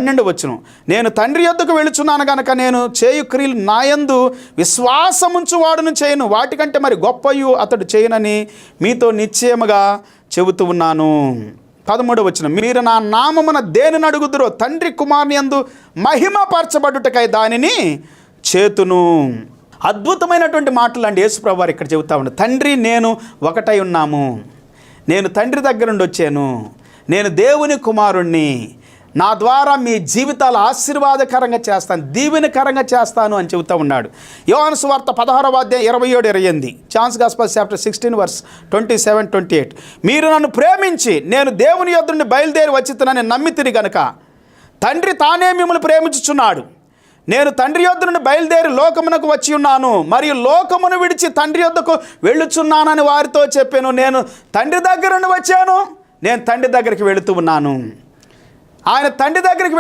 12 నేను తండ్రి యొద్దకు వెళుచున్నాను గనక నేను చేయు క్రియలు నాయందు విశ్వాసముంచువాడును చేయను, వాటికంటే మరి గొప్పయు అతడు చేయనని మీతో నిశ్చయముగా చెబుతూ ఉన్నాను. 13 మీరు నా నామమున దేనిని అడుగుదురో తండ్రి కుమారుని యందు మహిమపరచబడుటకై దానిని చేతును. అద్భుతమైనటువంటి మాటలు అండి యేసుప్రభు వారు ఇక్కడ చెబుతా ఉన్నాడు. తండ్రి నేను ఒకటై ఉన్నాము, నేను తండ్రి దగ్గర నుండి వచ్చాను, నేను దేవుని కుమారుణ్ణి, నా ద్వారా మీ జీవితాలు ఆశీర్వాదకరంగా చేస్తాను, దీవెనకరంగా చేస్తాను అని చెబుతూ ఉన్నాడు. యోహాను సువార్త 16:27-28, జాన్స్ గాస్పెల్ చాప్టర్ 16:27-28. మీరు నన్ను ప్రేమించి నేను దేవుని యొద్ద నుండి బయలుదేరి వచ్చితనని నమ్మితిని గనుక తండ్రి తానే మిమ్మల్ని ప్రేమించుచున్నాడు. నేను తండ్రి యొద్ద నుండి బయలుదేరి లోకమునకు వచ్చి ఉన్నాను, మరియు లోకమును విడిచి తండ్రి యొద్దకు వెళ్ళుచున్నానని వారితో చెప్పాను. నేను తండ్రి దగ్గర నుండి వచ్చాను, నేను తండ్రి దగ్గరికి వెళుతూ ఉన్నాను. ఆయన తండ్రి దగ్గరికి